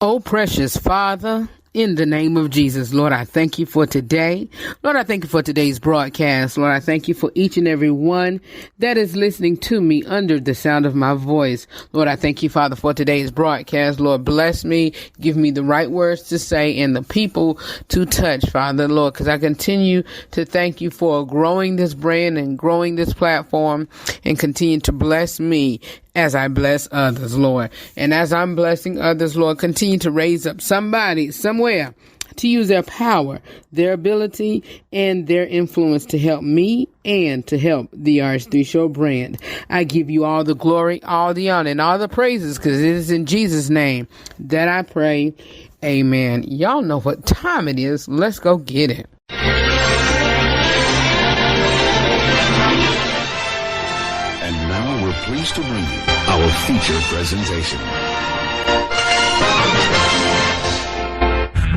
Oh, precious Father, in the name of Jesus, Lord, I thank you for today. Lord, I thank you for today's broadcast. Lord, I thank you for each and every one that is listening to me under the sound of my voice. Lord, I thank you, Father, for today's broadcast. Lord, bless me, give me the right words to say and the people to touch, Father, Lord, because I continue to thank you for growing this brand and growing this platform and continue to bless me as I bless others, Lord. And as I'm blessing others, Lord, continue to raise up somebody, somewhere, to use their power, their ability, and their influence to help me and to help the RH3 Show brand. I give you all the glory, all the honor, and all the praises, because it is in Jesus' name that I pray. Amen. Y'all know what time it is. Let's go get it. We're pleased to bring you our feature presentation.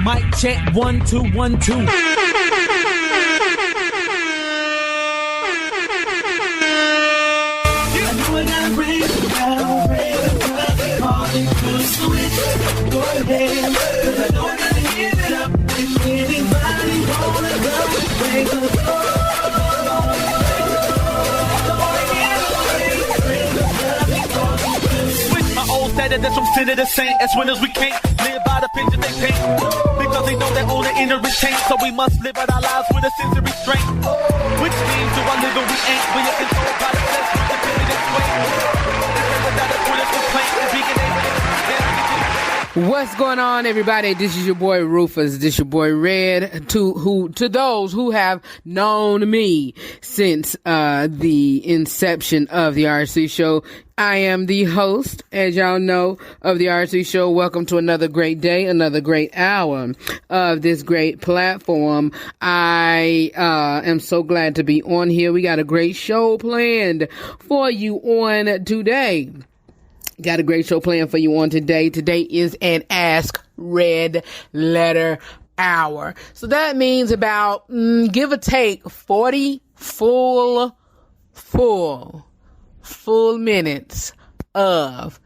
Mic check 1 2 1 2. That's from sin to the saint. As winners we can't live by the picture they paint, because they know that all the inner is taint. So we must live out our lives with a sense of restraint. Which means do I live or we ain't? We are controlled by the flesh, with the pivot sway. Without a point of complaint, if we can What's going on, everybody? This is your boy Rufus. This is your boy Red. To those who have known me since the inception of the RH3 Show, I am the host, as y'all know, of the RH3 Show. Welcome to another great day, another great hour of this great platform. I am so glad to be on here. We got a great show planned for you on today. Got a great show planned for you on today. Today is an Ask Red Letter Hour. So that means about, give or take, 40 full minutes of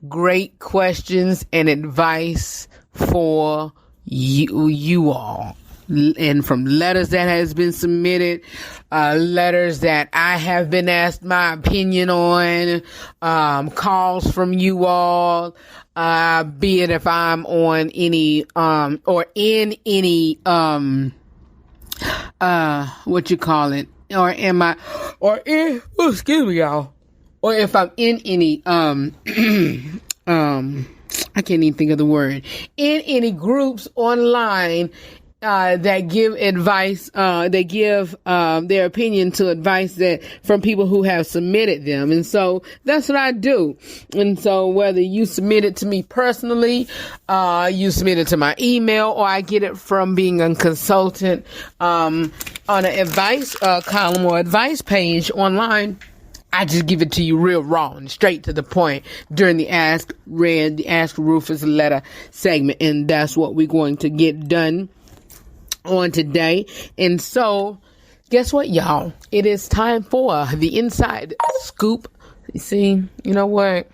great questions and advice for you all. And from letters that has been submitted, letters that I have been asked my opinion on, calls from you all, be it if I'm on any, or in any, what you call it, or am I, or in, excuse me, y'all, or if I'm in any, I can't even think of the word, in any groups online, that give advice, they give their opinion to advice that from people who have submitted them. And so that's what I do. And so whether you submit it to me personally, you submit it to my email, or I get it from being a consultant on an advice column or advice page online, I just give it to you real raw and straight to the point during the Ask Rufus letter segment. And that's what we're going to get done on today. And so guess what, y'all? It is time for the inside scoop. You see, you know what?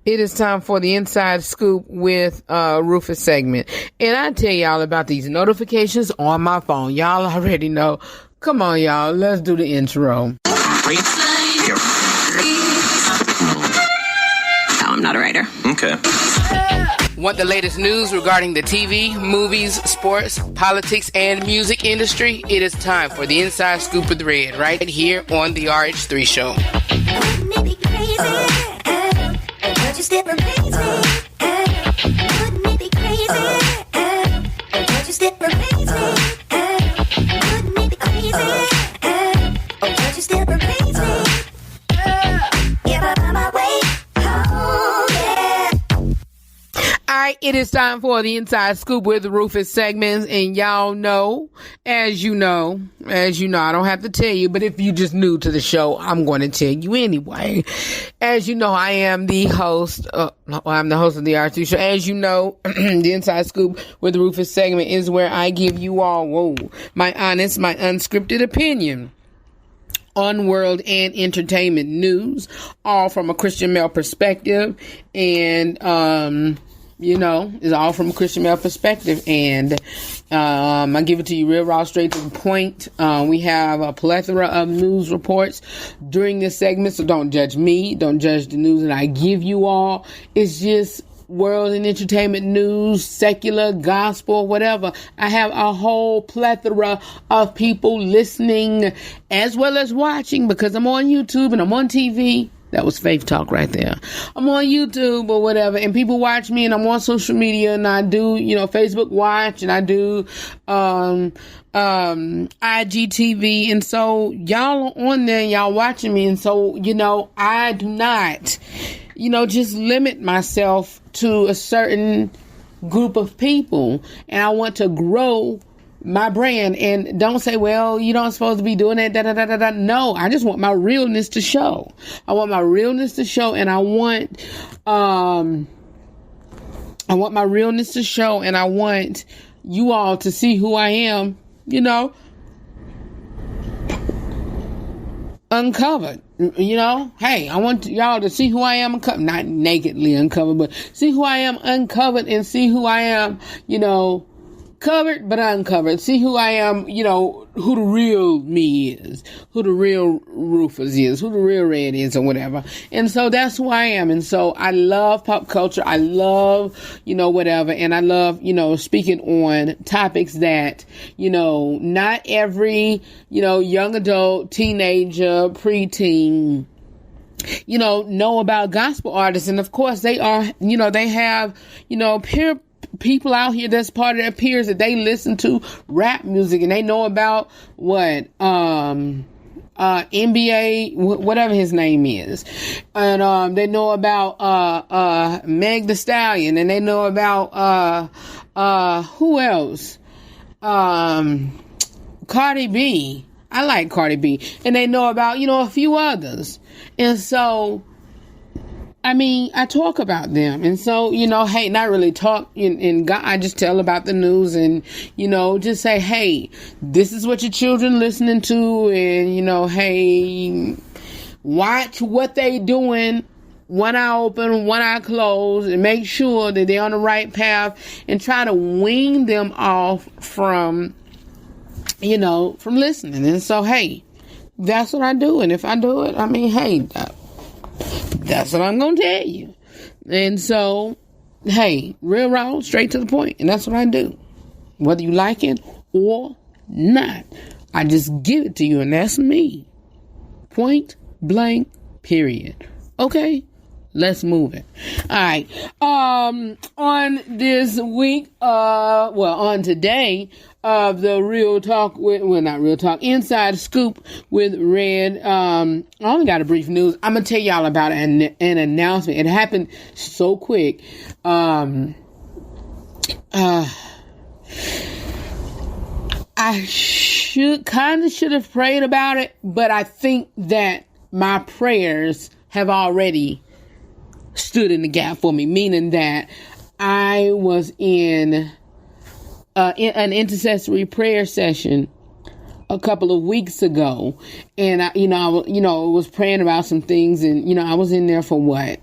It is time for the inside scoop with Rufus segment. And I tell y'all about these notifications on my phone. Y'all already know. Come on, y'all. Let's do the intro. No, I'm not a writer. Okay. Want the latest news regarding the TV, movies, sports, politics, and music industry? It is time for the Inside Scoop with Red, right here on the RH3 Show. Wouldn't it be crazy? Would you still amaze me? Wouldn't it be crazy? Would you still amaze me? Wouldn't it be crazy? Would you still amaze me? If I find my way home, yeah. Alright, it is time for the Inside Scoop with the Rufus segments, and y'all know, as you know, I don't have to tell you, but if you just new to the show, I'm going to tell you anyway. As you know, I am the host, I'm the host of the RH3 Show. As you know, the Inside Scoop with the Rufus segment is where I give you all, my honest, my unscripted opinion on world and entertainment news, all from a Christian male perspective, and It's all from a Christian male perspective. And I give it to you real raw, straight to the point. We have a plethora of news reports during this segment, so don't judge me. Don't judge the news that I give you all. It's just world and entertainment news, secular, gospel, whatever. I have a whole plethora of people listening as well as watching, because I'm on YouTube and I'm on TV. That was faith talk right there. I'm on YouTube or whatever, and people watch me, and I'm on social media, and I do, Facebook Watch, and I do IGTV, and so y'all are on there, and y'all watching me, and so, I do not, just limit myself to a certain group of people, and I want to grow my brand. And don't say, well, you don't supposed to be doing that, No, I just want my realness to show. I want my realness to show, and I want my realness to show, and I want you all to see who I am, uncovered. Hey, I want y'all to see who I am, not nakedly uncovered, but see who I am uncovered, and see who I am, covered but uncovered. See who I am, who the real me is, who the real Rufus is, who the real Red is, or whatever. And so that's who I am. And so I love pop culture. I love, whatever. And I love, speaking on topics that, not every, young adult, teenager, preteen, know about gospel artists. And of course they are, they have, peer people out here that's part of their peers that they listen to rap music, and they know about what NBA, whatever his name is, and they know about Meg Thee Stallion, and they know about who else, Cardi B. I like Cardi B, and they know about a few others, and so I talk about them. And so, hey, not really talk in God. I just tell about the news, and, just say, hey, this is what your children listening to. And, hey, watch what they doing. One eye open, one eye closed, and make sure that they're on the right path, and try to wean them off from listening. And so, hey, that's what I do. And if I do it, hey, that's what I'm going to tell you. And so, hey, real raw, straight to the point. And that's what I do. Whether you like it or not, I just give it to you. And that's me. Point blank, period. Okay, let's move it. All right. On this week, on today, of the Real Talk not Real Talk, Inside Scoop with Red. I only got a brief news. I'm going to tell y'all about an announcement. It happened so quick. I should have prayed about it, but I think that my prayers have already stood in the gap for me, meaning that I was in an intercessory prayer session a couple of weeks ago, and I was praying about some things, and I was in there for about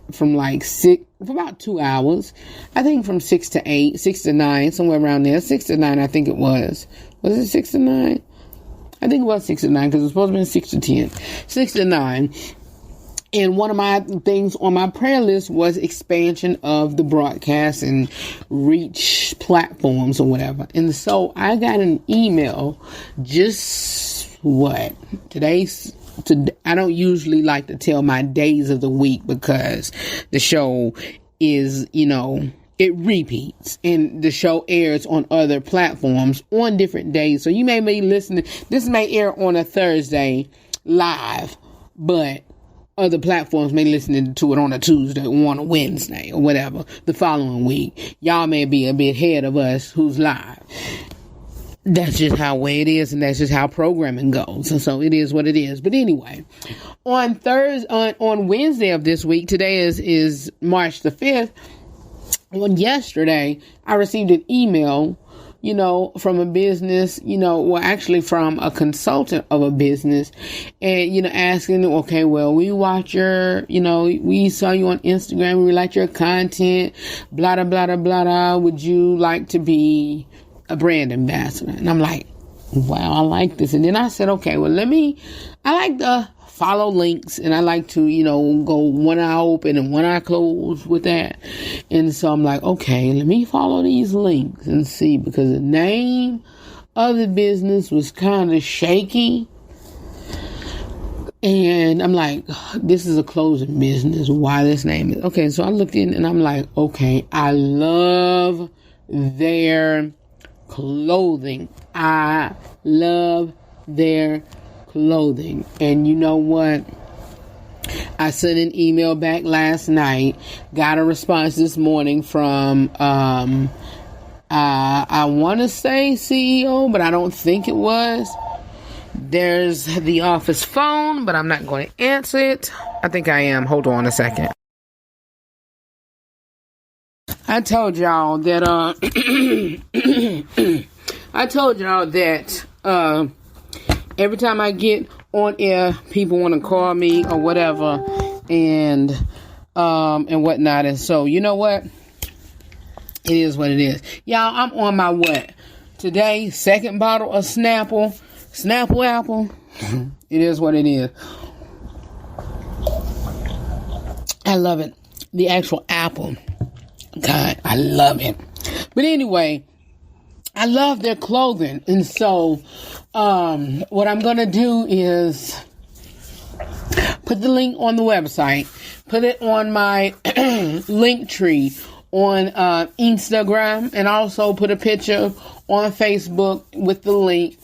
2 hours. I think from 6 to 8, 6 to 9, somewhere around there. 6 to 9, I think it was. Was it 6 to 9? I think it was 6 to 9, because it was supposed to be 6 to 10. 6 to 9. And one of my things on my prayer list was expansion of the broadcast and reach platforms or whatever. And so I got an email I don't usually like to tell my days of the week, because the show is, it repeats, and the show airs on other platforms on different days. So you may be listening. This may air on a Thursday live, but other platforms may listen to it on a Tuesday or on a Wednesday or whatever the following week. Y'all may be a bit ahead of us who's live. That's just how it is, and that's just how programming goes. And so it is what it is. But anyway, on Wednesday of this week, today is March the 5th. On yesterday, I received an email, from a business, actually from a consultant of a business, and, asking, okay, well, we watch your, we saw you on Instagram, we like your content, blah, blah, blah, blah, blah, would you like to be a brand ambassador? And I'm like, wow, I like this. And then I said, okay, well, I like to follow links, and I like to, go one eye open and one eye closed with that. And so I'm like, okay, let me follow these links and see, because the name of the business was kind of shaky. And I'm like, this is a clothing business. Why this name is? Okay, so I looked in and I'm like, okay, I love their clothing. I love their clothing. And you know what? I sent an email back last night, got a response this morning from, I want to say CEO, but I don't think it was. There's the office phone, but I'm not going to answer it. I think I am. Hold on a second. I told y'all that, every time I get on air, people want to call me or whatever, and whatnot. And so, you know what? It is what it is. Y'all, I'm on my what? Today, second bottle of Snapple apple. It is what it is. I love it. The actual apple. God, I love it. But anyway, I love their clothing. And so, what I'm going to do is put the link on the website, put it on my link tree on Instagram, and also put a picture on Facebook with the link,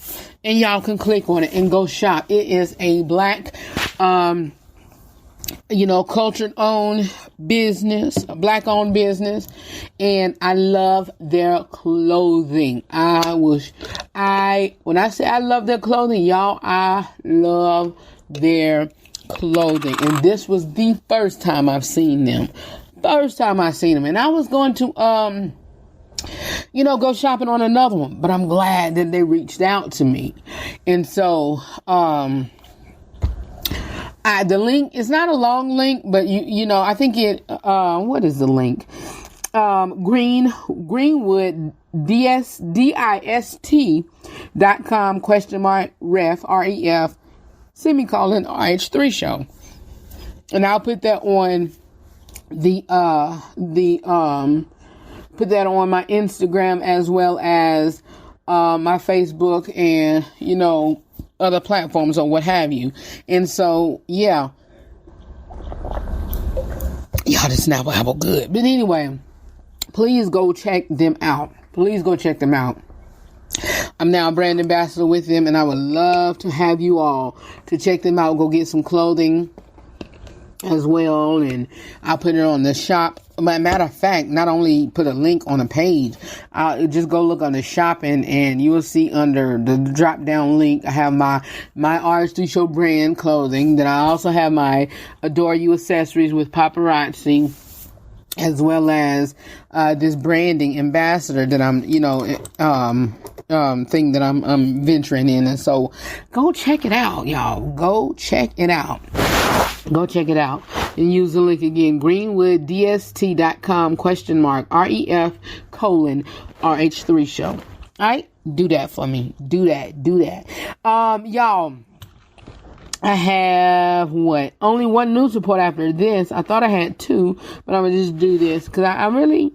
and y'all can click on it and go shop. It is a Black, culture owned business, a Black owned business, and I love their clothing. When I say I love their clothing, y'all, I love their clothing. And this was the first time I've seen them. And I was going to, go shopping on another one, but I'm glad that they reached out to me. And so, the link is not a long link, but I think it, what is the link? Greenwood, DIST.com, !ref, REF, RH3 show. And I'll put that on put that on my Instagram as well as, my Facebook and, other platforms or what have you. And so, yeah. Y'all, this Snapple apple good. But anyway, please go check them out. I'm now a brand ambassador with them, and I would love to have you all to check them out. Go get some clothing as well, and I'll put it on the shop. Matter of fact, not only put a link on a page, I'll just go look on the shop, and you will see under the drop down link, I have my RH3 Show brand clothing. Then I also have my Adore You accessories with paparazzi, as well as this branding ambassador that I'm, thing that I'm venturing in. And so go check it out, y'all. Go check it out. And use the link again, greenwooddst.com, !ref, RH3 show. All right? Do that for me. Do that. Y'all, I have only one news report after this. I thought I had two, but I'm going to just do this because I really,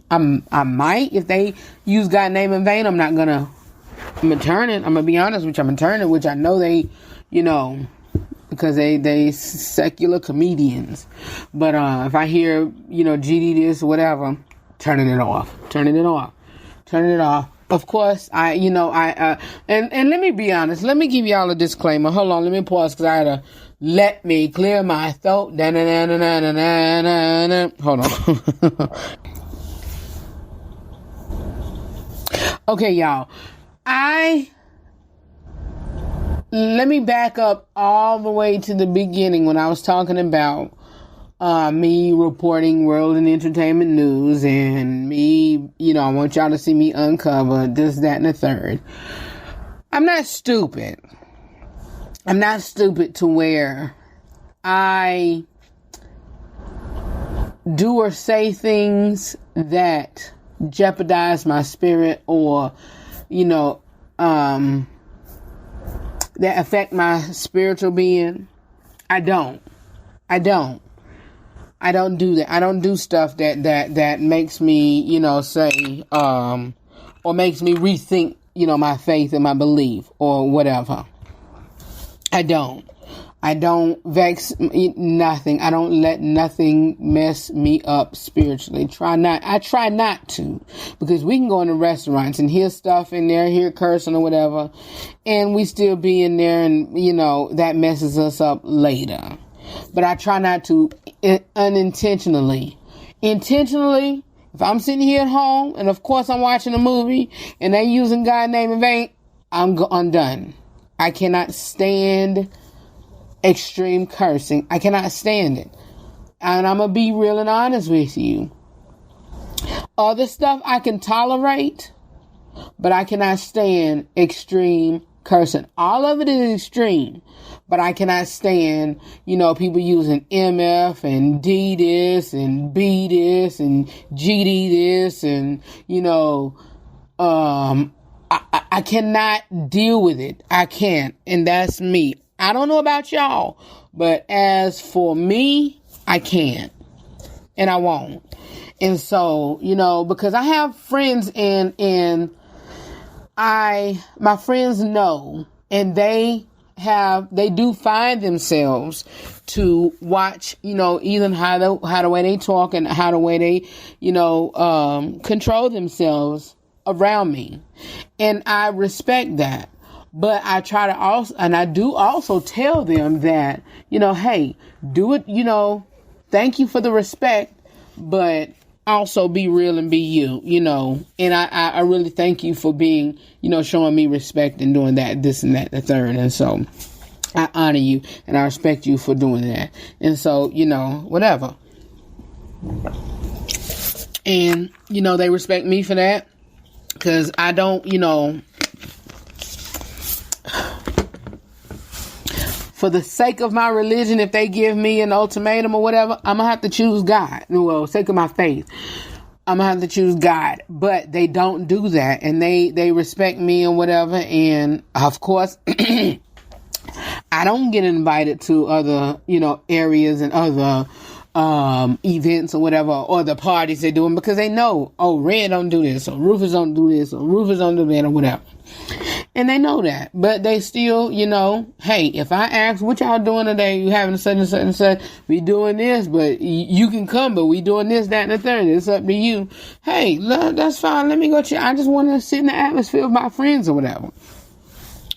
I might, if they use God name in vain, I'm going to turn it. I'm going to be honest with you. I'm going to turn it, which I know they, because they secular comedians. But if I hear, GD this, whatever, turning it off. Of course, and let me be honest. Let me give y'all a disclaimer. Hold on, let me pause because I had to let me clear my throat. Hold on. Okay, y'all. Let me back up all the way to the beginning when I was talking about me reporting world and entertainment news, and me, I want y'all to see me uncover this, that, and the third. I'm not stupid. I'm not stupid to where I do or say things that jeopardize my spirit or, that affect my spiritual being. I don't do that. I don't do stuff that makes me, say, or makes me rethink, my faith and my belief or whatever. I don't vex nothing. I don't let nothing mess me up spiritually. I try not to, because we can go into restaurants and hear stuff in there, hear cursing or whatever, and we still be in there, and, that messes us up later. But I try not to unintentionally. Intentionally, if I'm sitting here at home, and of course I'm watching a movie, and they using God's name in vain, I'm done. I cannot stand extreme cursing. I cannot stand it. And I'm going to be real and honest with you. Other stuff I can tolerate, but I cannot stand extreme cursing. All of it is extreme, but I cannot stand, people using MF and D this and B this and GD this and, I cannot deal with it. I can't. And that's me. I don't know about y'all, but as for me, I can't. And I won't. And so, because I have friends and my friends know, and they do find themselves to watch, even how the way they talk and how the way they, control themselves around me. And I respect that. But I try to also, and I do also tell them that, hey, do it, thank you for the respect, but also be real and be you, and I really thank you for being, showing me respect and doing that, this and that, the third. And so I honor you and I respect you for doing that. And so, whatever. And, they respect me for that, because I don't, for the sake of my religion, if they give me an ultimatum or whatever, I'm going to have to choose God. Well, sake of my faith, I'm going to have to choose God. But they don't do that. And they respect me and whatever. And of course, I don't get invited to other, areas and other events or whatever, or the parties they're doing, because they know, oh, Red don't do this, or Rufus don't do this, or Rufus don't do that, or whatever. And they know that, but they still, hey, if I ask what y'all doing today, you having such and such and such, we doing this, but you can come, but we doing this, that, and the third. It's up to you. Hey, look, that's fine. Let me go check. I just want to sit in the atmosphere with my friends or whatever.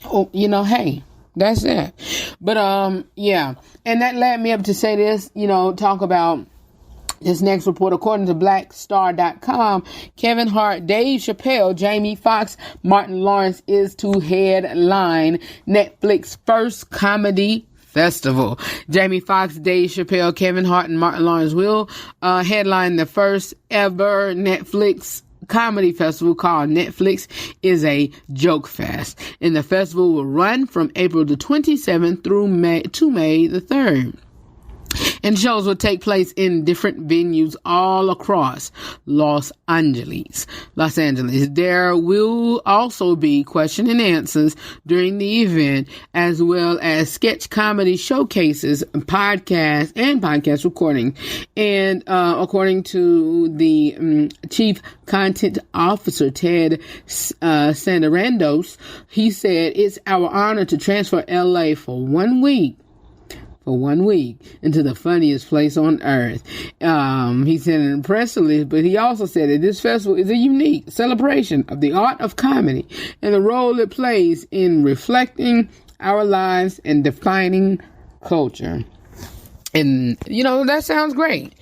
Oh, hey, that's it. But, yeah. And that led me up to say this, talk about this next report. According to blackstar.com, Kevin Hart, Dave Chappelle, Jamie Foxx, Martin Lawrence is to headline Netflix first comedy festival. Jamie Foxx, Dave Chappelle, Kevin Hart, and Martin Lawrence will headline the first ever Netflix comedy festival called Netflix is a Joke Fest. And the festival will run from April the 27th through May the 3rd. And shows will take place in different venues all across Los Angeles. There will also be question and answers during the event, as well as sketch comedy showcases, podcast recording. And according to the Chief Content Officer, Ted Sandarandos, he said, it's our honor to transfer LA for 1 week into the funniest place on earth. He said in a press release, but he also said that this festival is a unique celebration of the art of comedy and the role it plays in reflecting our lives and defining culture. And, that sounds great.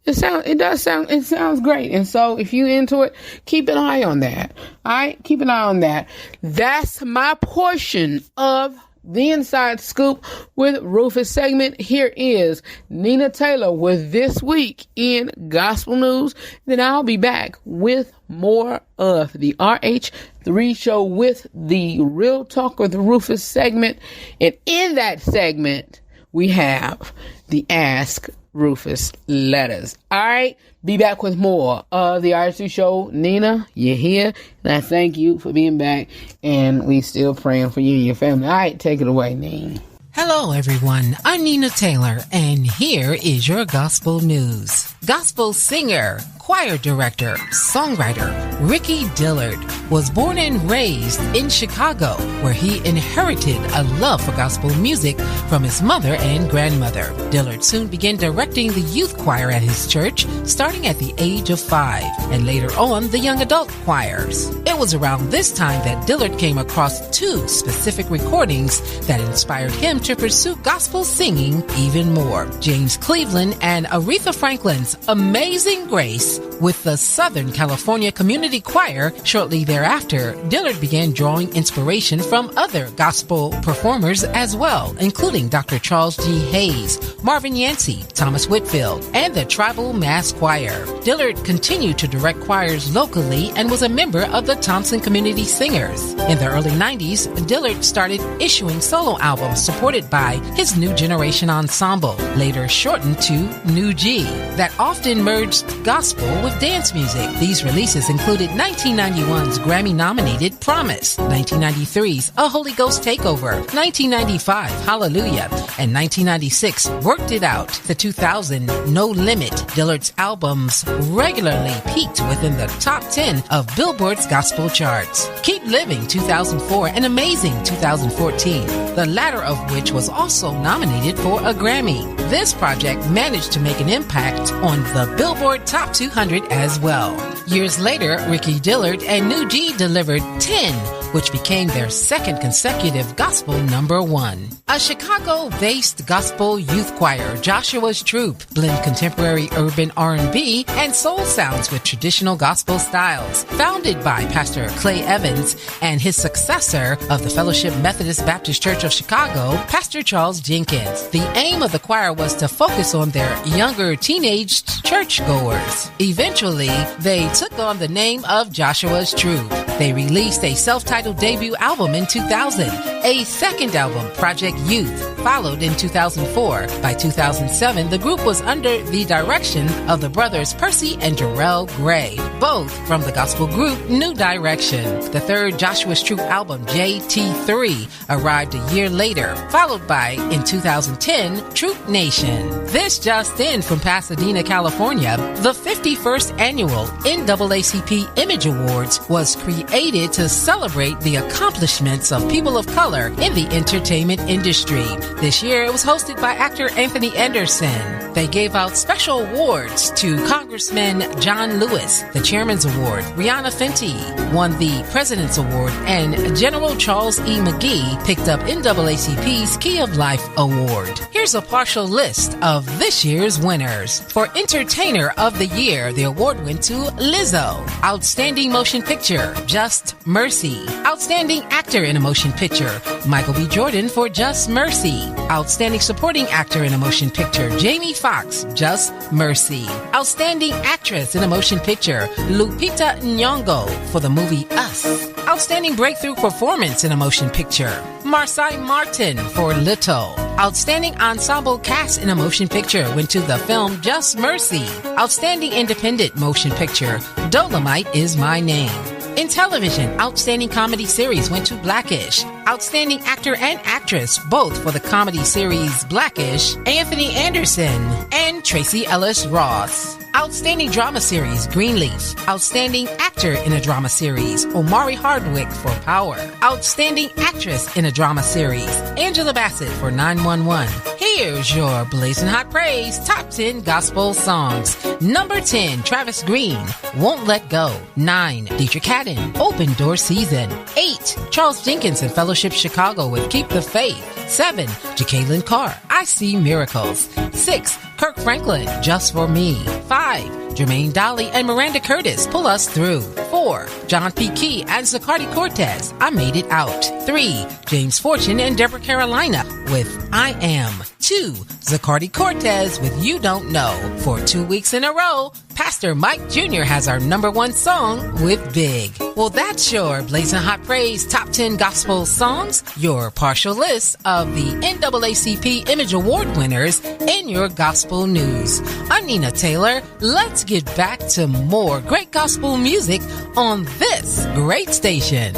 It sounds great. And so if you into it, keep an eye on that. All right. Keep an eye on that. That's my portion of the Inside Scoop with Rufus segment. Here is Nina Taylor with This Week in Gospel News. Then I'll be back with more of the RH3 show with the Real Talk with Rufus segment. And in that segment, we have the Ask Rufus letters. All right. Be back with more of the RH3 show. Nina, you're here. And I thank you for being back. And we still praying for you and your family. All right. Take it away, Nina. Hello, everyone. I'm Nina Taylor, and here is your gospel news. Gospel singer, choir director, songwriter Ricky Dillard was born and raised in Chicago, where he inherited a love for gospel music from his mother and grandmother. Dillard soon began directing the youth choir at his church, starting at the age of 5, and later on the young adult choirs. It was around this time that Dillard came across 2 specific recordings that inspired him to pursue gospel singing even more. James Cleveland and Aretha Franklin's Amazing Grace with the Southern California Community Choir. Shortly thereafter, Dillard began drawing inspiration from other gospel performers as well, including Dr. Charles G. Hayes, Marvin Yancey, Thomas Whitfield, and the Tribal Mass Choir. Dillard continued to direct choirs locally and was a member of the Thompson Community Singers. In the early 90s, Dillard started issuing solo albums supported by his New Generation Ensemble, later shortened to New G, that often merged gospel with dance music. These releases included 1991's Grammy-nominated Promise, 1993's A Holy Ghost Takeover, 1995 Hallelujah, and 1996 Worked It Out. The 2000 No Limit. Dillard's albums regularly peaked within the top 10 of Billboard's gospel charts. Keep Living 2004 and Amazing 2014, the latter of which was also nominated for a Grammy. This project managed to make an impact on the Billboard Top 200 as well. Years later, Ricky Dillard and New G delivered 10, which became their second consecutive gospel #1. A Chicago-based gospel youth choir, Joshua's Troop, blend contemporary urban R&B and soul sounds with traditional gospel styles. Founded by Pastor Clay Evans and his successor of the Fellowship Methodist Baptist Church of Chicago, Pastor Charles Jenkins. The aim of the choir was to focus on their younger teenage churchgoers. Eventually, they took on the name of Joshua's Troop. They released a self-titled debut album in 2000. A second album, Project Youth, followed in 2004. By 2007, the group was under the direction of the brothers Percy and Jarrell Gray, both from the gospel group New Direction. The third Joshua's Troop album, JT3, arrived a year later, followed by, in 2010, Troop Nation. This just in from Pasadena, California, the 51st annual NAACP Image Awards was created to celebrate the accomplishments of people of color in the entertainment industry. This year, it was hosted by actor Anthony Anderson. They gave out special awards to Congressman John Lewis, the Chairman's Award. Rihanna Fenty won the President's Award, and General Charles E. McGee picked up NAACP's Key of Life Award. Here's a partial list of this year's winners. For Entertainer of the Year, the award went to Lizzo. Outstanding Motion Picture, Just Mercy. Outstanding Actor in a Motion Picture, Michael B. Jordan for Just Mercy. Outstanding Supporting Actor in a Motion Picture, Jamie Foxx, Just Mercy. Outstanding Actress in a Motion Picture, Lupita Nyong'o for the movie Us. Outstanding Breakthrough Performance in a Motion Picture, Marsai Martin for Little. Outstanding Ensemble Cast in a Motion Picture went to the film Just Mercy. Outstanding Independent Motion Picture, Dolomite Is My Name. In television, Outstanding Comedy Series went to Blackish. Outstanding Actor and Actress, both for the comedy series Blackish, Anthony Anderson and Tracy Ellis Ross. Outstanding Drama Series, Greenleaf. Outstanding Actor in a Drama Series, Omari Hardwick for Power. Outstanding Actress in a Drama Series, Angela Bassett for 911. Here's your Blazin' Hot Praise Top 10 Gospel Songs. Number 10, Travis Green, Won't Let Go. 9, Dietrich Haddon, Open Door Season. 8, Charles Jenkins and Fellowship Chicago with Keep the Faith. 7, Jacqueline Carr, I See Miracles. 6, Kirk Franklin, Just For Me. 5, Jermaine Dolly and Miranda Curtis, Pull Us Through. 4, 4, John P. Key and Zacardi Cortez, I Made It Out. 3, James Fortune and Deborah Carolina with I Am. 2, Zacardi Cortez with You Don't Know. For 2 weeks in a row, Pastor Mike Jr. has our number 1 song with Big. Well, that's your Blazin' Hot Praise Top 10 Gospel Songs, your partial list of the NAACP Image Award winners in your gospel news. I'm Nina Taylor. Let's get back to more great gospel music on this great station.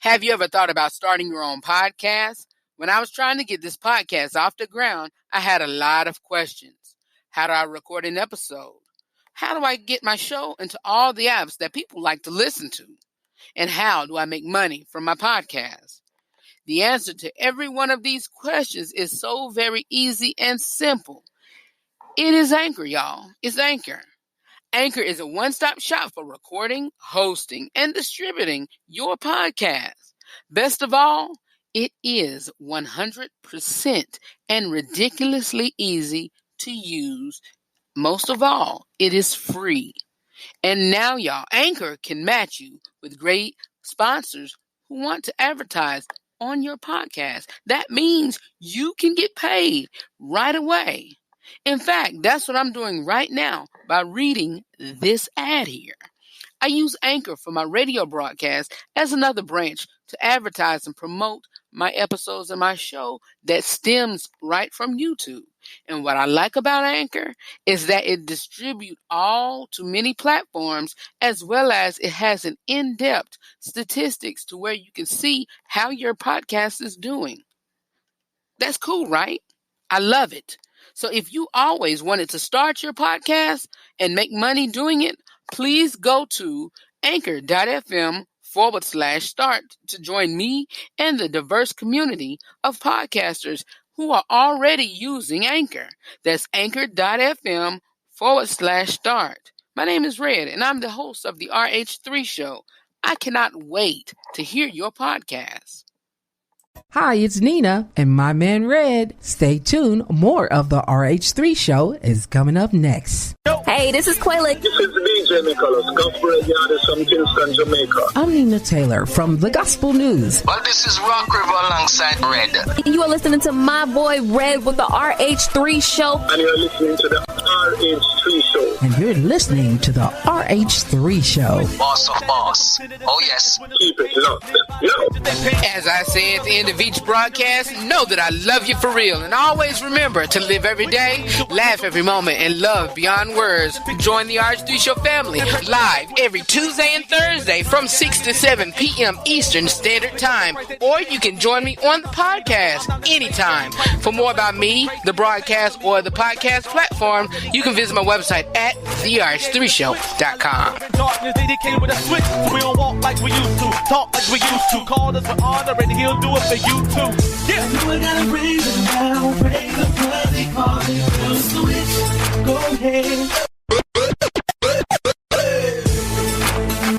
Have you ever thought about starting your own podcast? When I was trying to get this podcast off the ground, I had a lot of questions. How do I record an episode? How do I get my show into all the apps that people like to listen to? And how do I make money from my podcast? The answer to every one of these questions is so very easy and simple. It is Anchor, y'all. It's Anchor. Anchor is a one-stop shop for recording, hosting, and distributing your podcast. Best of all, it is 100% and ridiculously easy to use. Most of all, it is free. And now, y'all, Anchor can match you with great sponsors who want to advertise on your podcast. That means you can get paid right away. In fact, that's what I'm doing right now by reading this ad here. I use Anchor for my radio broadcast as another branch to advertise and promote my episodes of my show that stems right from YouTube. And what I like about Anchor is that it distributes all to many platforms, as well as it has an in-depth statistics to where you can see how your podcast is doing. That's cool, right? I love it. So if you always wanted to start your podcast and make money doing it, please go to anchor.fm/start to join me and the diverse community of podcasters who are already using Anchor. That's anchor.fm/start. My name is Red, and I'm the host of the RH3 Show. I cannot wait to hear your podcast. Hi, it's Nina and my man Red. Stay tuned. More of the RH3 show is coming up next. Hey, this is Quayla. This is DJ Nicholas, Gospel Radio Artist from Kingston, Jamaica. I'm Nina Taylor from the Gospel News. Well, this is Rock River alongside Red. You are listening to my boy Red with the RH3 show. And you're listening to the RH3 Show. And you're listening to the RH3 show. Boss of boss. Oh, yes. Keep it locked. Yo. As I say at the end of each broadcast, know that I love you for real. And always remember to live every day, laugh every moment, and love beyond words. Join the RH3 Show family live every Tuesday and Thursday from 6 to 7 p.m. Eastern Standard Time. Or you can join me on the podcast anytime. For more about me, the broadcast, or the podcast platform, you can visit my website at therh3show.com. Darkness, they came with a switch, so we don't walk like we used to, talk like we used to. Call us with honor, and he'll do it for you too. Yeah. We gotta raise it now, raise the bloody party, the switch. Go ahead.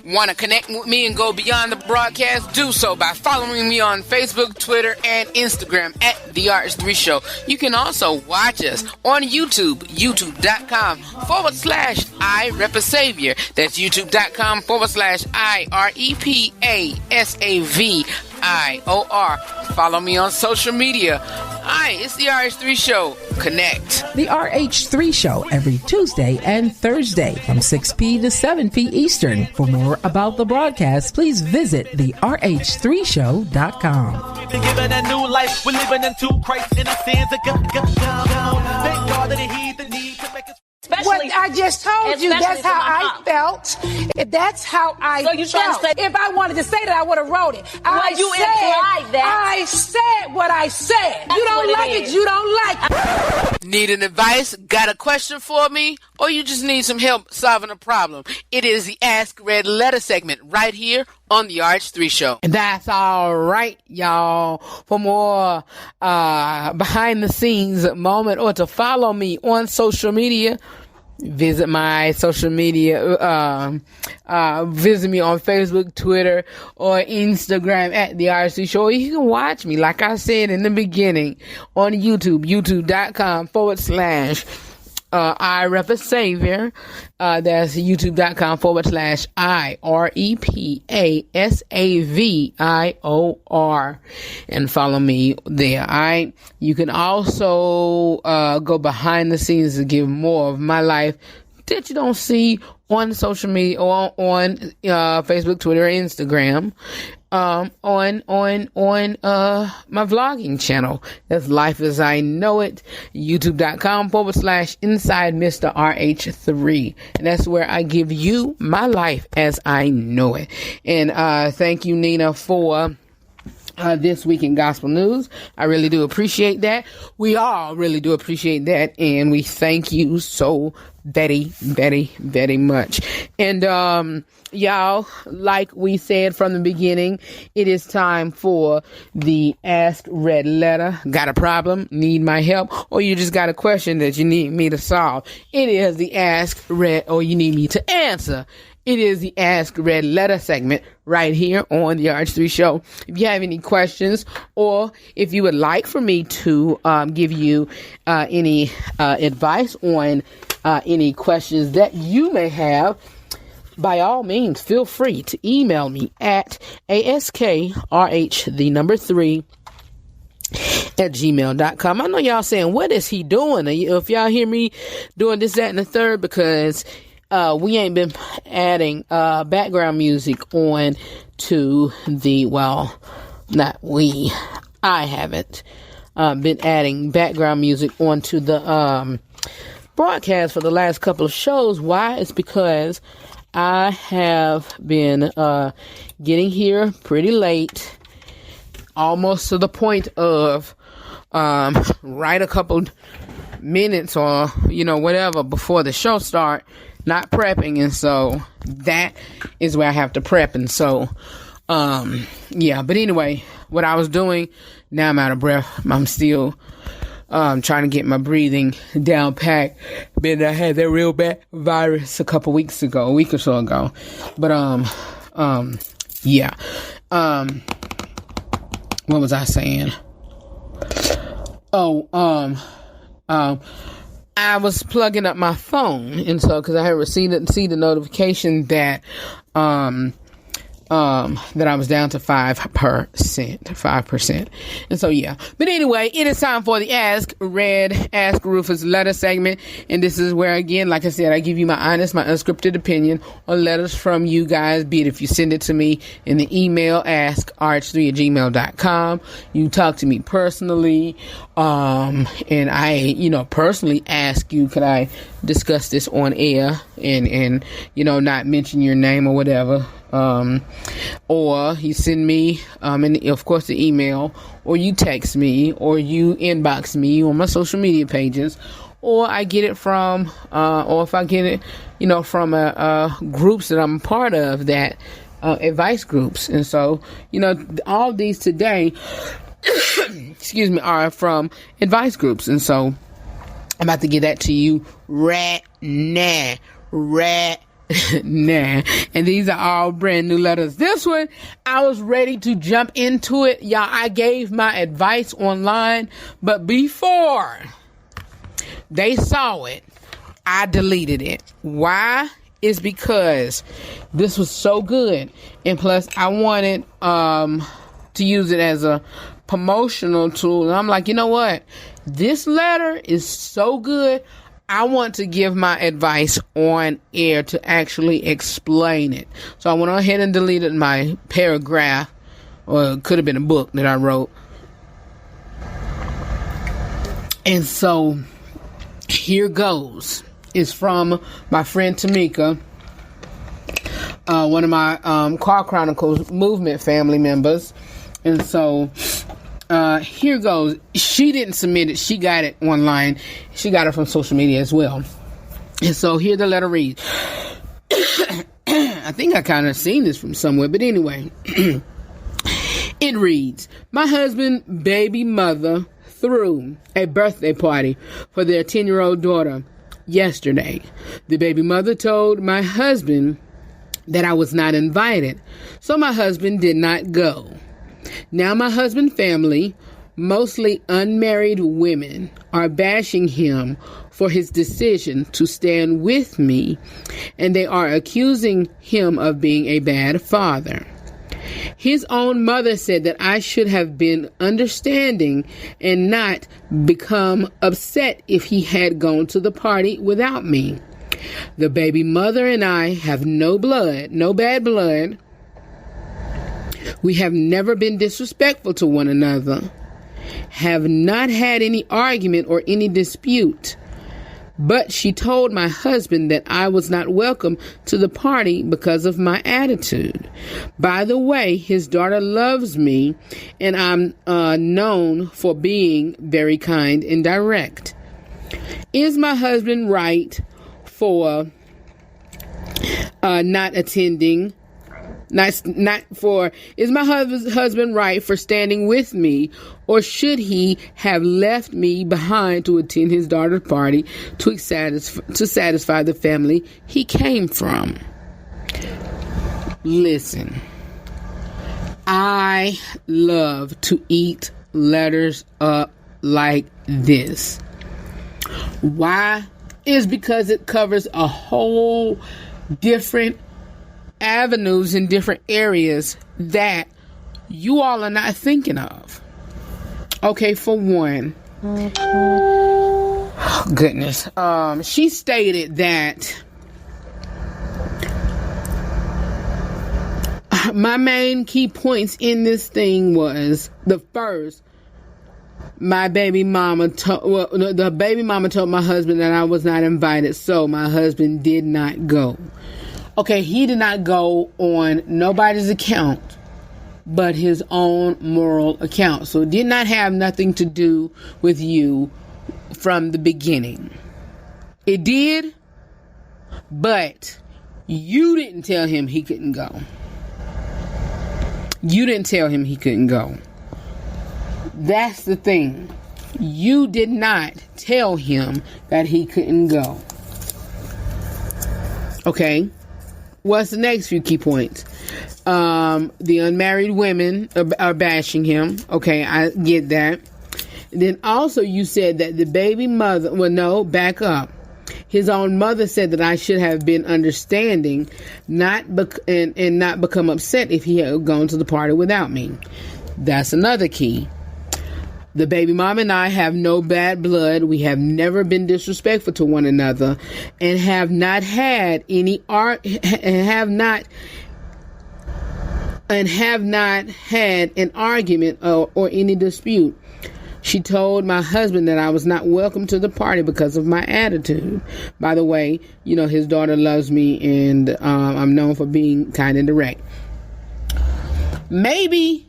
Want to connect with me and go beyond the broadcast? Do so by following me on Facebook, Twitter, and Instagram at The RH3 Show. You can also watch us on YouTube, youtube.com/I-Rep-A-Savior. That's youtube.com/I-REPASAVIOR. Follow me on social media. Hi, it's the RH3 Show. Connect. The RH3 Show every Tuesday and Thursday from 6 p to 7 p Eastern. For more about the broadcast, please visit therh3show.com. We've been given a new life. We're living into Christ, and our sins are gone. Thank God that He the need to make us. What I just told you, that's how I felt. That's how I felt. If I wanted to say that, I would have wrote it. I said what I said. You don't like it, you don't like it. Need an advice? Got a question for me? Or you just need some help solving a problem? It is the Ask Red Letter segment right here on the RH3 Show. And that's all right, y'all. For more behind the scenes moment or to follow me on social media, visit my social media, visit me on Facebook, Twitter, or Instagram at The RH3 Show. You can watch me, like I said in the beginning, on YouTube, youtube.com/ I Rufus Savior. That's youtube.com/IREPASAVIOR, and follow me there. You can also go behind the scenes to give more of my life that you don't see on social media or on Facebook, Twitter, and Instagram. On my vlogging channel. That's Life as I Know It, youtube.com/inside Mr. RH3. And that's where I give you my life as I know it. And thank you, Nina, for this week in gospel news. I really do appreciate that. We all really do appreciate that. And we thank you so very, very, very much. And, y'all, like we said from the beginning, it is time for the Ask Red Letter. Got a problem? Need my help? Or you just got a question that you need me to solve? It is the Ask Red, or you need me to answer. It is the Ask Red Letter segment right here on the RH3 Show. If you have any questions, or if you would like for me to give you any advice on any questions that you may have, by all means, feel free to email me at askrh3@gmail.com. I know y'all saying, what is he doing? If y'all hear me doing this, that, and the third, because we ain't been adding background music on to the, well, not we, I haven't been adding background music onto the broadcast for the last couple of shows. Why? It's because I have been getting here pretty late, almost to the point of right a couple minutes or, whatever before the show start, not prepping. And so that is where I have to prep. And so, yeah. But anyway, what I was doing, now I'm out of breath. I'm still trying to get my breathing down pat. I had that real bad virus a week or so ago. But, yeah. What was I saying? I was plugging up my phone, and so, cause I had received see the notification that, that I was down to 5%. And so, yeah. But anyway, it is time for the Ask Rufus letter segment. And this is where, again, like I said, I give you my honest, my unscripted opinion on letters from you guys, be it if you send it to me in the email, askrh3@gmail.com. You talk to me personally, and I, personally ask you, could I discuss this on air and, not mention your name or whatever. Or you send me, and of course the email, or you text me, or you inbox me on my social media pages, or I get it from, or if I get it, from groups that I'm a part of, that advice groups. And so, all these today, excuse me, are from advice groups. And so I'm about to get that to you right now. Nah. And these are all brand new letters. This one, I was ready to jump into it. Y'all, I gave my advice online, but before they saw it, I deleted it. Why? It's because this was so good. And plus, I wanted to use it as a promotional tool. And I'm like, you know what? This letter is so good. I want to give my advice on air to actually explain it. So I went ahead and deleted my paragraph, or it could have been a book that I wrote. And so here goes. It's from my friend Tamika, one of my Car Chronicles movement family members. And so here goes. She didn't submit it. She got it online. She got it from social media as well. And so here the letter reads. I think I kind of seen this from somewhere, but anyway. It reads, my husband, baby mother, threw a birthday party for their 10-year-old daughter yesterday. The baby mother told my husband that I was not invited, so my husband did not go. Now my husband's family Mostly unmarried women are bashing him for his decision to stand with me, and they are accusing him of being a bad father. His own mother said that I should have been understanding and not become upset if he had gone to the party without me. The baby mother and I have no bad blood. We have never been disrespectful to one another, have not had any argument or any dispute. But she told my husband that I was not welcome to the party because of my attitude. By the way, his daughter loves me, and I'm known for being very kind and direct. Is my husband right for not attending? Is my husband right for standing with me, or should he have left me behind to attend his daughter's party to satisfy the family he came from? Listen, I love to eat letters up like this. Why? Is because it covers a whole different avenues in different areas that you all are not thinking of. Okay, for one, goodness, she stated that my main key points in this thing was the first. The baby mama told my husband that I was not invited, so my husband did not go. Okay, he did not go on nobody's account but his own moral account. So it did not have nothing to do with you from the beginning. It did, but you didn't tell him he couldn't go. You didn't tell him he couldn't go. That's the thing. You did not tell him that he couldn't go. Okay. What's the next few key points? The unmarried women are bashing him. Okay, I get that. Then also you said that the baby mother, well, no, back up. His own mother said that I should have been understanding, and not become upset if he had gone to the party without me. That's another key. The baby mom and I have no bad blood. We have never been disrespectful to one another, and have not had any had an argument or any dispute. She told my husband that I was not welcome to the party because of my attitude. By the way, his daughter loves me, and I'm known for being kind and direct. Maybe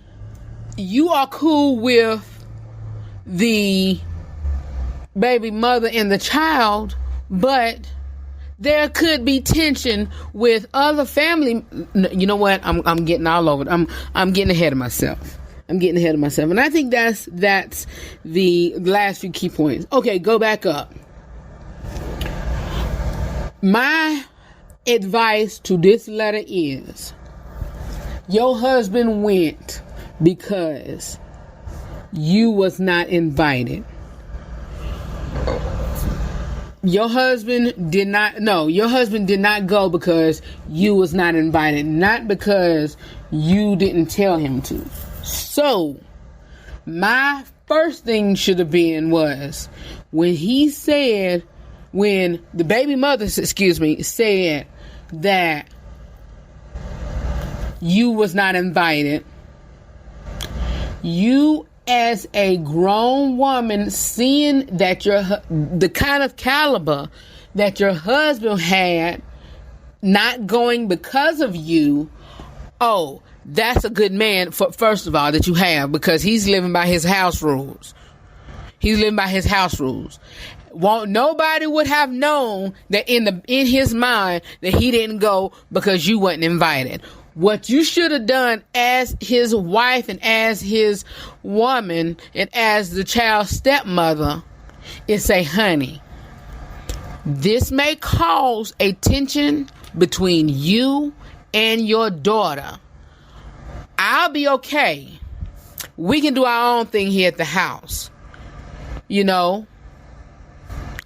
you are cool with the baby mother and the child, but there could be tension with other family. You know what? I'm getting all over it. I'm getting ahead of myself. And I think that's the last few key points. Okay, go back up. My advice to this letter is, your husband went because you was not invited. Your husband did not go because you was not invited, not because you didn't tell him to. So, my first thing should have been was when the baby mother, said that you was not invited, you as a grown woman, seeing that the kind of caliber that your husband had, not going because of you, that's a good man, first of all, that you have, because he's living by his house rules. Nobody would have known that in his mind that he didn't go because you wasn't invited. What you should have done as his wife and as his woman and as the child's stepmother is say, honey, this may cause a tension between you and your daughter. I'll be okay We can do our own thing here at the house, you know,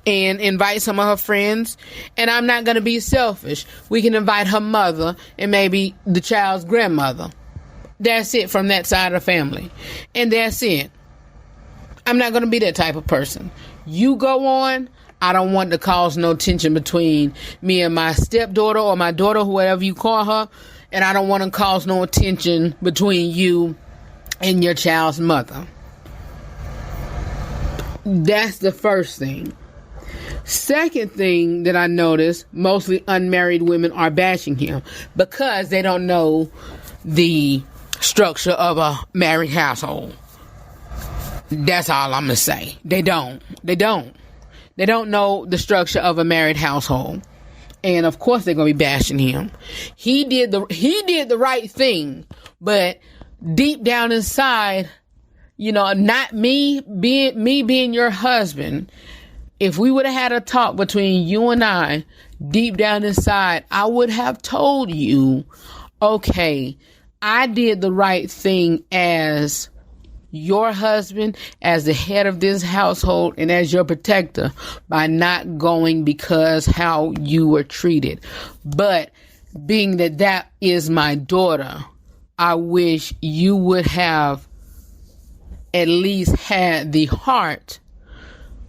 and invite some of her friends. And I'm not going to be selfish. We can invite her mother and maybe the child's grandmother. That's it from that side of the family. And that's it. I'm not going to be that type of person. You go on. I don't want to cause no tension between me and my stepdaughter or my daughter, whoever you call her. And I don't want to cause no tension between you and your child's mother. That's the first thing. Second thing that I noticed, mostly unmarried women are bashing him because they don't know the structure of a married household. That's all I'm going to say. They don't know the structure of a married household. And of course they're going to be bashing him. He did the right thing, but deep down inside, you know, not me being your husband, if we would have had a talk between you and I, deep down inside, I would have told you, okay, I did the right thing as your husband, as the head of this household, and as your protector by not going because how you were treated. But being that is my daughter, I wish you would have at least had the heart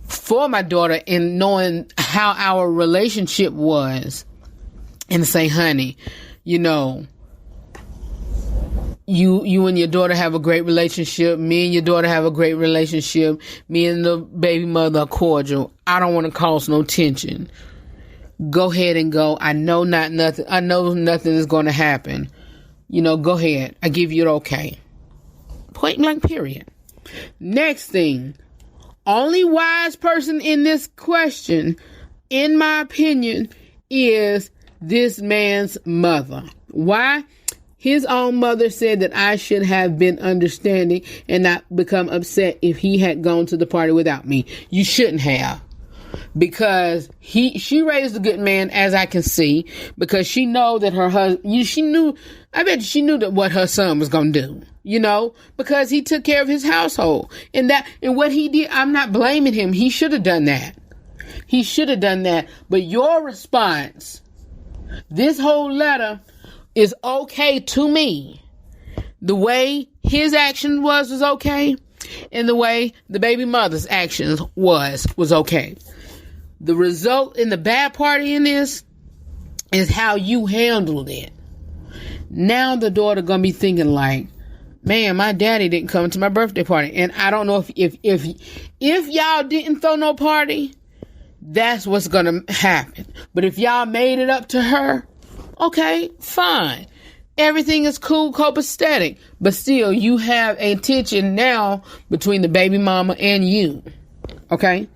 for my daughter in knowing how our relationship was and say, honey, you know, you and your daughter have a great relationship. Me and your daughter have a great relationship. Me and the baby mother are cordial. I don't want to cause no tension. Go ahead and go. I know nothing is going to happen. You know, go ahead. I give you it okay. Point blank, period. Next thing. Only wise person in this question, in my opinion, is this man's mother. Why? His own mother said that I should have been understanding and not become upset if he had gone to the party without me. You shouldn't have. Because she raised a good man, as I can see, because she know that her husband, I bet she knew that what her son was going to do, you know, because he took care of his household and what he did. I'm not blaming him. He should have done that. But your response, this whole letter is okay to me. The way his action was okay. And the way the baby mother's actions was okay. The result in the bad part in this is how you handled it. Now the daughter gonna be thinking like, man, my daddy didn't come to my birthday party. And I don't know if y'all didn't throw no party, that's what's gonna happen. But if y'all made it up to her, okay, fine. Everything is cool, copacetic. But still, you have a tension now between the baby mama and you. Okay?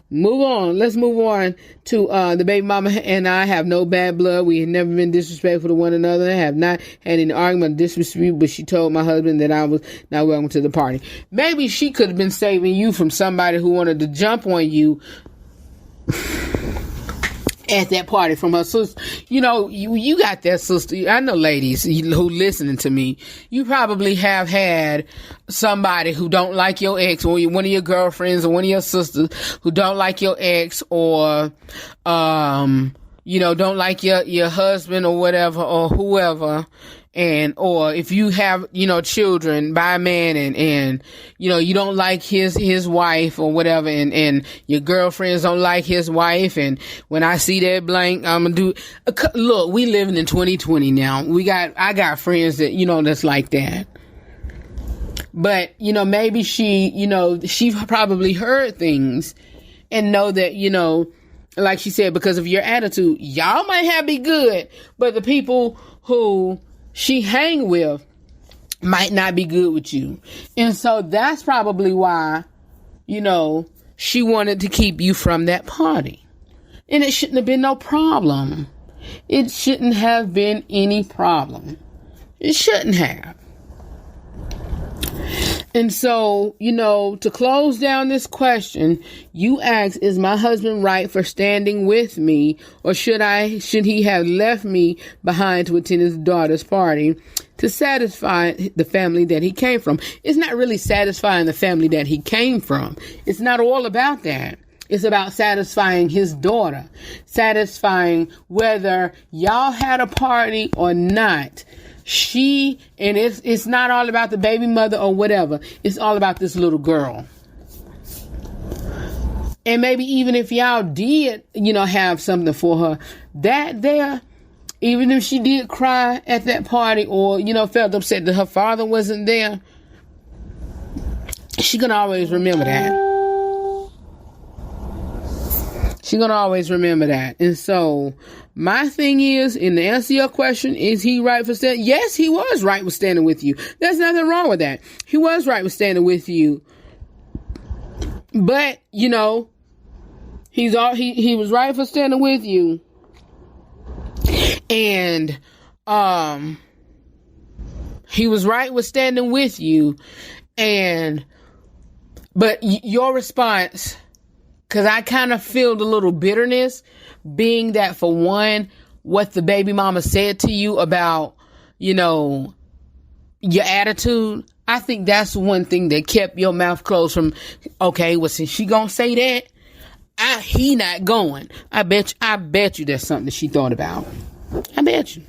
Move on. Let's move on to the baby mama and I have no bad blood. We have never been disrespectful to one another. Have not had any argument or disrespect, but she told my husband that I was not welcome to the party. Maybe she could have been saving you from somebody who wanted to jump on you at that party from her sister. You know, you got that sister. I know ladies who listening to me, you probably have had somebody who don't like your ex, or one of your girlfriends or one of your sisters who don't like your ex, or you know, don't like your husband or whatever, or whoever. And, or if you have, you know, children by a man and, you know, you don't like his wife or whatever, and your girlfriends don't like his wife. And when I see that blank, I'm gonna do, look, we living in 2020 now. I got friends that, you know, that's like that. But, you know, maybe she probably heard things and know that, you know, like she said, because of your attitude, y'all might have be good, but the people who she hang with might not be good with you. And so that's probably why, you know, she wanted to keep you from that party. And it shouldn't have been no problem. It shouldn't have been any problem. It shouldn't have. And so, you know, to close down this question, you ask, is my husband right for standing with me, or should he have left me behind to attend his daughter's party? to satisfy the family that he came from. It's not really satisfying the family that he came from. It's not all about that. It's about satisfying his daughter, satisfying whether y'all had a party or not. It's not all about the baby mother or whatever. It's all about this little girl. And maybe even if y'all did, have something for her, that there, even if she did cry at that party or, felt upset that her father wasn't there, she gonna always remember that. She's gonna always remember that. And so my thing is, in the answer to your question, is he right for standing? Yes, he was right with standing with you. There's nothing wrong with that. He was right with standing with you. But, he was right for standing with you. And he was right with standing with you. But your response, because I kind of feel the little bitterness, being that, for one, what the baby mama said to you about, your attitude, I think that's one thing that kept your mouth closed from, okay, well, since she gonna say that, he not going. I bet you that's something that she thought about. I bet you.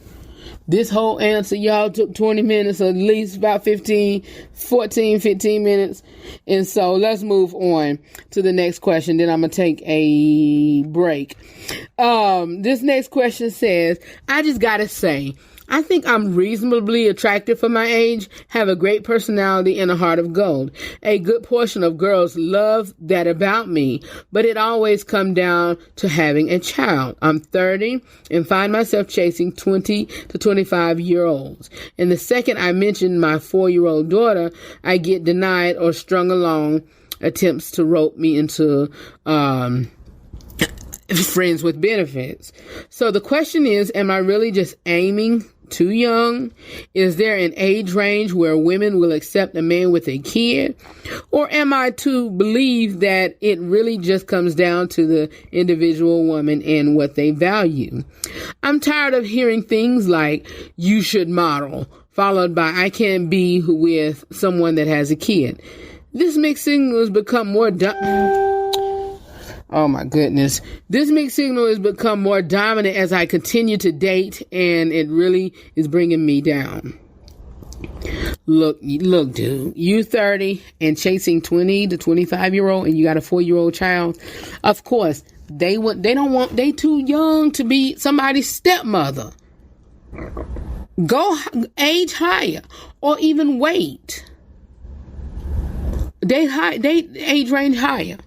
This whole answer, y'all, took 20 minutes, or at least about 15 minutes. And so let's move on to the next question. Then I'm going to take a break. This next question says, I just got to say, I think I'm reasonably attractive for my age, have a great personality and a heart of gold. A good portion of girls love that about me, but it always comes down to having a child. I'm 30 and find myself chasing 20 to 25-year-olds. And the second I mention my 4-year-old daughter, I get denied or strung along attempts to rope me into friends with benefits. So the question is, am I really just aiming too young? Is there an age range where women will accept a man with a kid? Or am I to believe that it really just comes down to the individual woman and what they value? I'm tired of hearing things like, you should model, followed by, I can't be with someone that has a kid. This mixed signal has become more Oh my goodness. This mixed signal has become more dominant as I continue to date, and it really is bringing me down. Look, dude, you 30 and chasing 20 to 25-year-old, and you got a 4-year-old child. Of course, they too young to be somebody's stepmother. Go age higher, or even wait. They age range higher.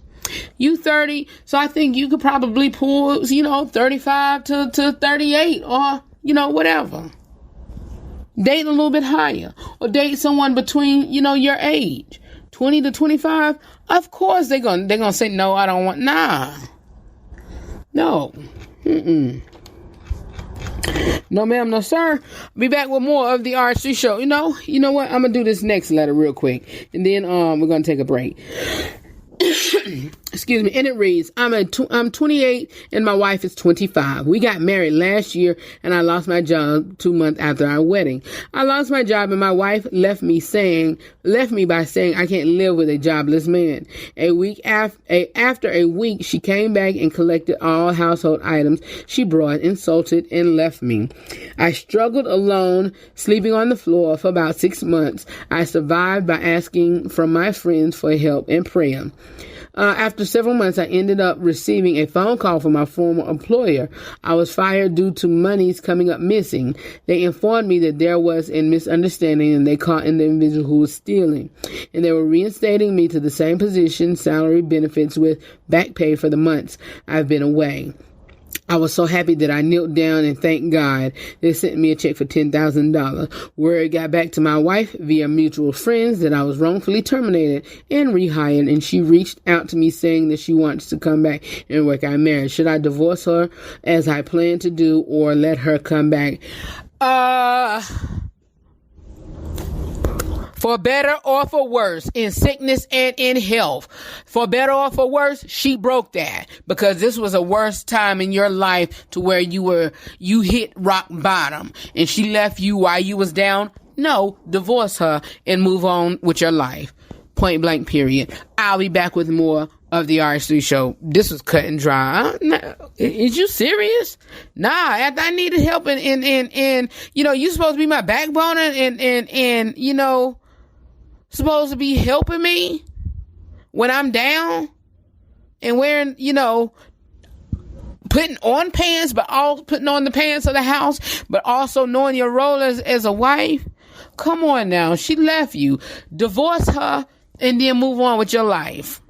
You 30, so I think you could probably pull, 35 to 38, or, whatever. Date a little bit higher, or date someone between, your age, 20 to 25. Of course they're gonna say, no, I don't want, no. No, ma'am, no, sir. Be back with more of the RH3 show. You know what? I'm gonna do this next letter real quick, and then we're gonna take a break. Excuse me. And it reads, I'm 28 and my wife is 25. We got married last year and I lost my job 2 months after our wedding. I lost my job and my wife left me by saying I can't live with a jobless man. After a week, she came back and collected all household items she brought, insulted, and left me. I struggled alone, sleeping on the floor for about 6 months. I survived by asking from my friends for help and prayer. After several months, I ended up receiving a phone call from my former employer. I was fired due to monies coming up missing. They informed me that there was a misunderstanding and they caught an individual who was stealing. And they were reinstating me to the same position, salary, benefits with back pay for the months I've been away. I was so happy that I knelt down and thanked God. They sent me a check for $10,000. Word got back to my wife via mutual friends that I was wrongfully terminated and rehired, and she reached out to me saying that she wants to come back and work our marriage. Should I divorce her as I plan to do, or let her come back? For better or for worse, in sickness and in health. For better or for worse, she broke that, because this was a worse time in your life to where you hit rock bottom and she left you while you was down No, divorce her and move on with your life. Point blank, period. I'll be back with more of the RH3 show. This was cut and dry. Is you serious? Nah, after I needed help and you know, you supposed to be my backbone and you know, supposed to be helping me when I'm down and wearing, you know, putting on pants, but all putting on the pants of the house, but also knowing your role as a wife. Come on now. She left you. Divorce her and then move on with your life.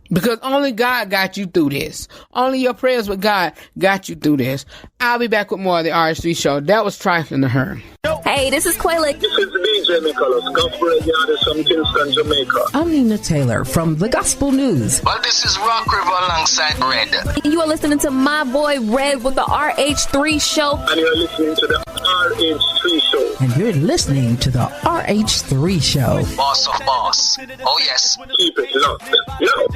Because only God got you through this. Only your prayers with God got you through this. I'll be back with more of the RH3 show. That was trifling to her. Hey, this is Quayla. This is DJ Nicholas, Gospel Radio from Kingston, Jamaica. I'm Nina Taylor from the Gospel News. Well, this is Rock River alongside Red. You are listening to my boy Red with the RH3 show. And you're listening to the RH3 show. And you're listening to the RH3 show. Boss of boss. Oh, yes. Keep it locked. No.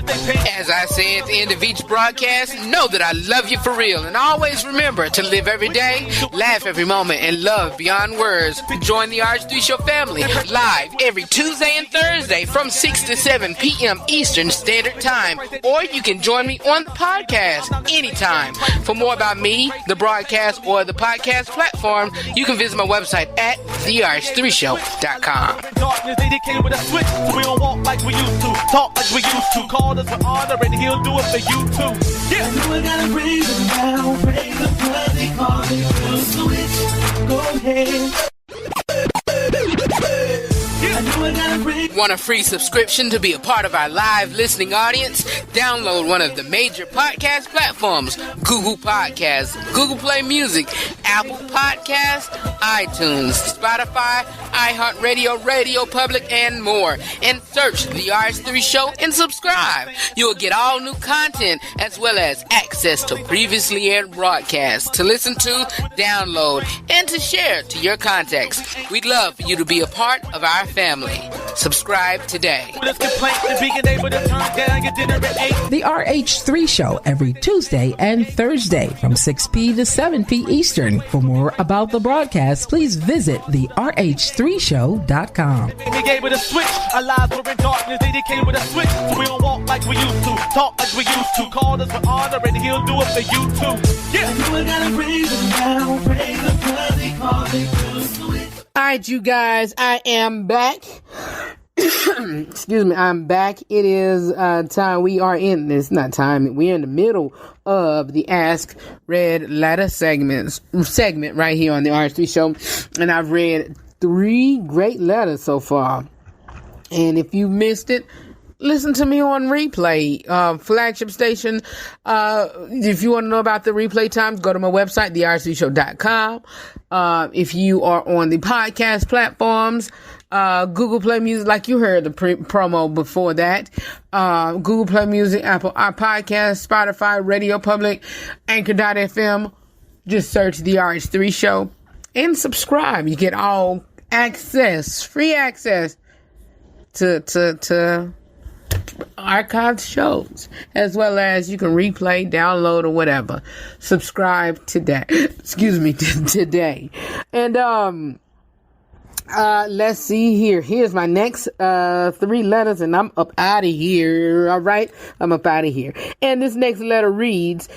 As I say at the end of each broadcast, know that I love you for real. And always remember to live every day, laugh every moment, and love beyond words. Join the RH3 Show family live every Tuesday and Thursday from 6 to 7 p.m. Eastern Standard Time. Or you can join me on the podcast anytime. For more about me, the broadcast, or the podcast platform, you can visit my website at therh3show.com. Darkness, they came with a switch, so we don't walk like we used to, talk like we used to, call us with honor, and he'll do it for you too. Yeah, I know I gotta raise them down, raise them what they call it, the switch. Go ahead. Want a free subscription to be a part of our live listening audience? Download one of the major podcast platforms: Google Podcasts, Google Play Music, Apple Podcasts, iTunes, Spotify, iHeartRadio, Radio Public, and more. And search the RH3 Show and subscribe. You'll get all new content as well as access to previously aired broadcasts to listen to, download, and to share to your contacts. We'd love for you to be a part of our family. Subscribe today. The RH3 Show every Tuesday and Thursday from 6p to 7p Eastern. For more about the broadcast, please visit the RH3show.com. He gave it a switch. Our lives were in darkness. They came with a switch. So we don't walk like we used to, talk like we used to, call us with honor, and he'll do it for you too. Yeah. I know I gotta raise them down, raise them what they call it, the switch. All right, you guys, I am back. Excuse me, I'm back. It is time. We are in this, not time. We're in the middle of the Ask Red Letter segment right here on the RH3 Show, and I've read 3 great letters so far. And if you missed it, listen to me on replay, flagship station. If you want to know about the replay times, go to my website, therh3show.com. If you are on the podcast platforms, Google Play Music, like you heard the promo before that, Google Play Music, Apple Podcast, Spotify, Radio Public, Anchor.fm, just search the RH3 Show and subscribe. You get all access, free access to archived shows, as well as you can replay, download, or whatever. Subscribe today. Today. And let's see here. Here's my next 3 letters, and I'm up out of here. All right, I'm up out of here. And this next letter reads,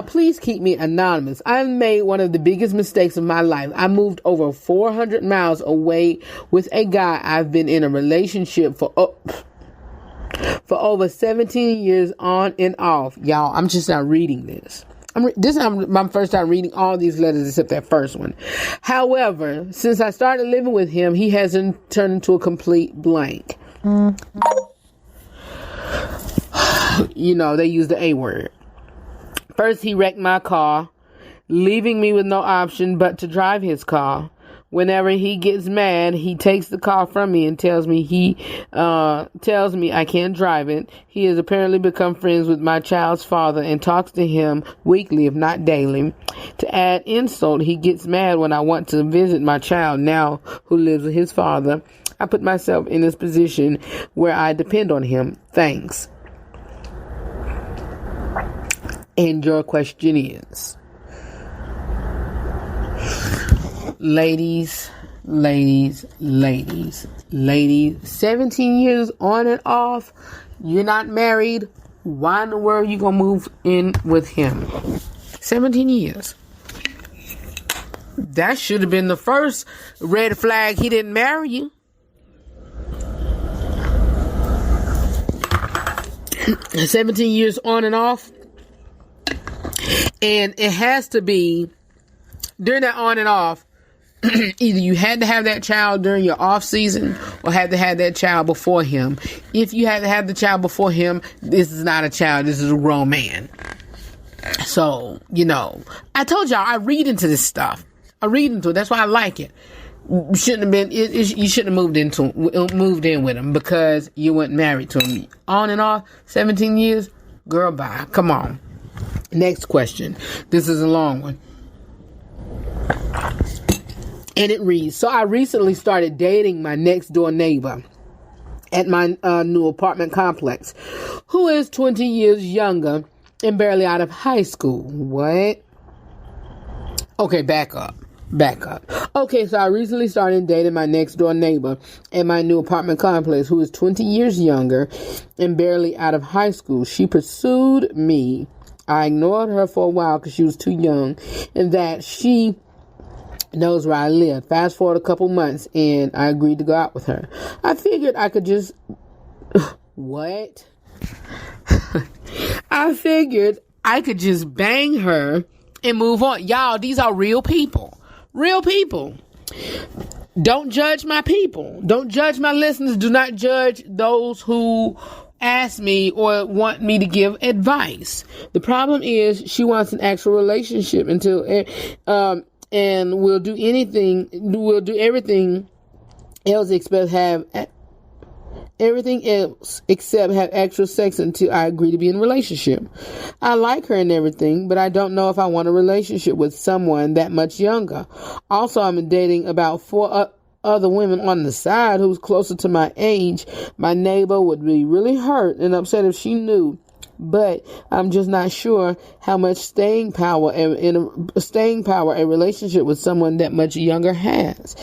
please keep me anonymous. I made one of the biggest mistakes of my life. I moved over 400 miles away with a guy I've been in a relationship for over 17 years on and off. Y'all, I'm just not reading this. This is my first time reading all these letters except that first one. However, since I started living with him, he hasn't turned into a complete blank. You know, they use the A word. First, he wrecked my car, leaving me with no option but to drive his car. Whenever he gets mad, he takes the car from me and tells me I can't drive it. He has apparently become friends with my child's father and talks to him weekly, if not daily. To add insult, he gets mad when I want to visit my child now who lives with his father. I put myself in this position where I depend on him. Thanks. And your question is, ladies, ladies, 17 years on and off, you're not married. Why in the world you gonna move in with him? 17 years. That should have been the first red flag. He didn't marry you. 17 years on and off. And it has to be during that on and off. Either you had to have that child during your off season or had to have that child before him. If you had to have the child before him, this is not a child. This is a grown man. So, I told y'all I read into this stuff. I read into it. That's why I like it. You shouldn't have been. You shouldn't have moved in with him because you weren't married to him. On and off, 17 years, girl, bye. Come on. Next question. This is a long one. And it reads, so I recently started dating my next door neighbor at my new apartment complex, who is 20 years younger and barely out of high school. What? Okay, back up. Okay, so I recently started dating my next door neighbor at my new apartment complex, who is 20 years younger and barely out of high school. She pursued me. I ignored her for a while because she was too young and that she knows where I live. Fast forward a couple months and I agreed to go out with her. I figured I could just... What? I figured I could just bang her and move on. Y'all, these are real people. Real people. Don't judge my people. Don't judge my listeners. Do not judge those who ask me or want me to give advice. The problem is she wants an actual relationship and we'll do everything else except have actual sex until I agree to be in a relationship. I like her and everything, but I don't know if I want a relationship with someone that much younger. Also, I'm dating about 4 other women on the side who's closer to my age. My neighbor would be really hurt and upset if she knew, but I'm just not sure how much staying power a relationship with someone that much younger has.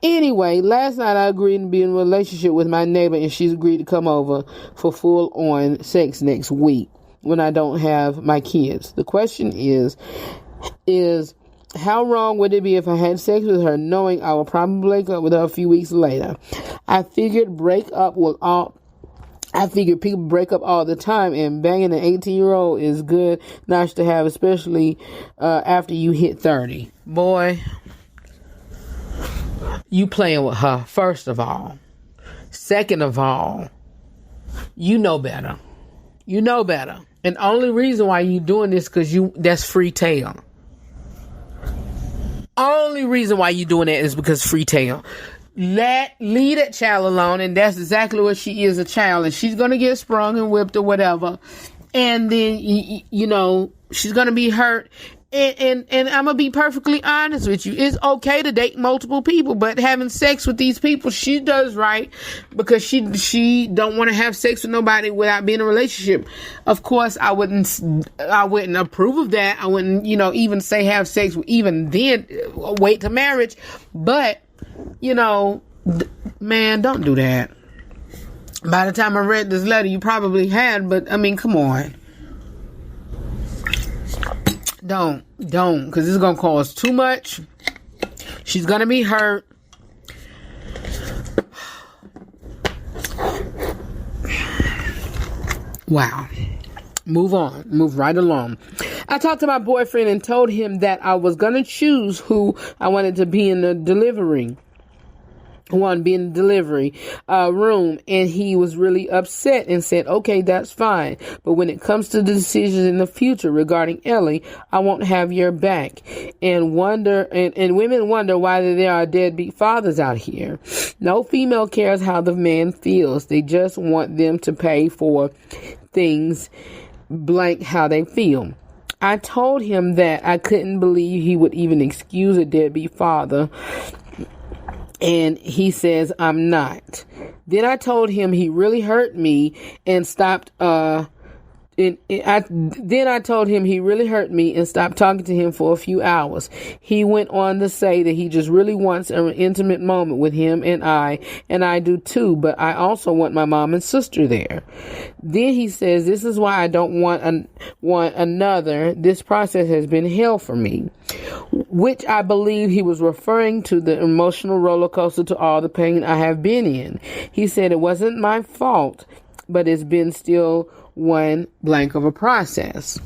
Anyway, last night I agreed to be in a relationship with my neighbor and she's agreed to come over for full-on sex next week when I don't have my kids. The question is how wrong would it be if I had sex with her knowing I will probably break up with her a few weeks later? I figured people break up all the time, and banging an 18-year-old is good notch to have, especially after you hit 30. Boy, you playing with her, first of all. Second of all, you know better. You know better. And the only reason why you doing this because that's free tail. Only reason why you doing that is because free tail. Leave that child alone, and that's exactly what she is, a child, and she's gonna get sprung and whipped or whatever, and then she's gonna be hurt. And I'm gonna be perfectly honest with you. It's okay to date multiple people, but having sex with these people, she does right because she don't want to have sex with nobody without being in a relationship. Of course, I wouldn't approve of that. I wouldn't, even say have sex even then. Wait to marriage, but man, don't do that. By the time I read this letter, you probably had, but I mean, come on. Don't, because it's going to cause too much. She's going to be hurt. Wow. Move on. Move right along. I talked to my boyfriend and told him that I was going to choose who I wanted to be in the delivery room, and he was really upset and said, okay, that's fine, but when it comes to the decisions in the future regarding Ellie, I won't have your back. And women wonder why there are deadbeat fathers out here. No female cares how the man feels. They just want them to pay for things blank how they feel. I told him that I couldn't believe he would even excuse a deadbeat father, and he says I'm not. Then I told him he really hurt me and stopped Then I told him he really hurt me and stopped talking to him for a few hours. He went on to say that he just really wants an intimate moment with him and I do too, but I also want my mom and sister there. Then he says, this is why I don't want another. This process has been hell for me, which I believe he was referring to the emotional roller coaster to all the pain I have been in. He said it wasn't my fault, but it's been still one blank of a process.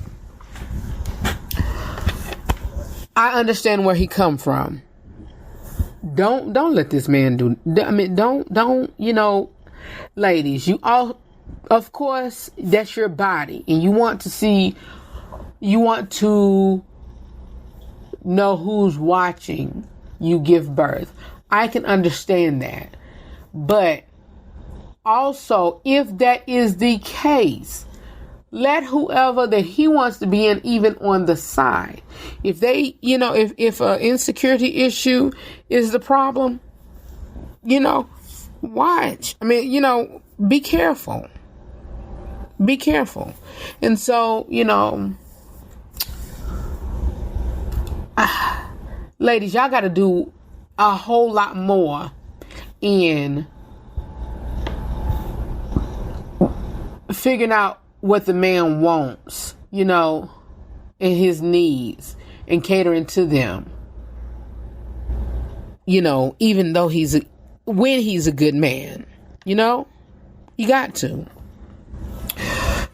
I understand where he come from. Don't let this man do. I mean, don't. Ladies, you all, of course, that's your body, and you want to know who's watching you give birth. I can understand that, but also, if that is the case, let whoever that he wants to be in even on the side. If they, if an insecurity issue is the problem, watch. I mean, be careful. Be careful. And so, ladies, y'all got to do a whole lot more in figuring out what the man wants, and his needs, and catering to them. Even though when he's a good man, you got to.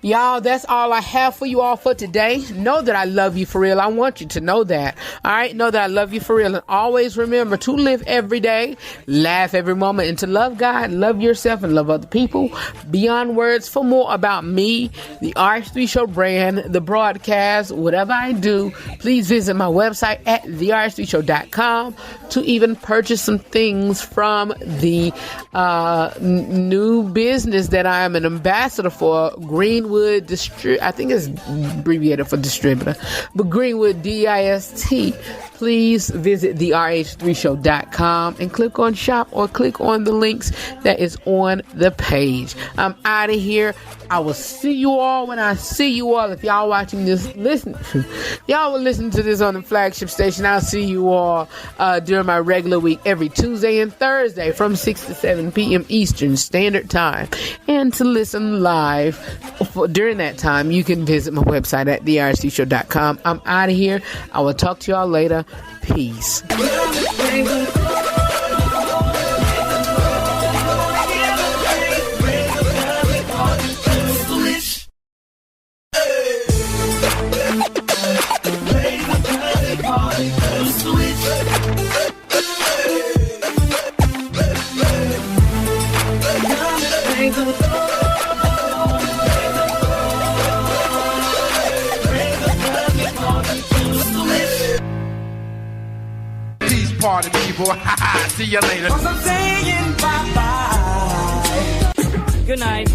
Y'all, that's all I have for you all for today. Know that I love you for real. I want you to know that. All right? Know that I love you for real. And always remember to live every day, laugh every moment, and to love God, love yourself, and love other people beyond words. For more about me, the RH3 Show brand, the broadcast, whatever I do, please visit my website at therh3show.com to even purchase some things from the new business that I am an ambassador for, Greenwood I think it's abbreviated for distributor, but Greenwood DIST. Please visit therh3show.com and click on shop or click on the links that is on the page. I'm out of here. I will see you all when I see you all. If y'all watching this, y'all will listen to this on the flagship station. I'll see you all during my regular week every Tuesday and Thursday from 6 to 7 p.m. Eastern Standard Time. And to listen live during that time, you can visit my website at therh3show.com. I'm out of here. I will talk to y'all later. Peace. Party people, see you later. I'm saying bye-bye. Good night.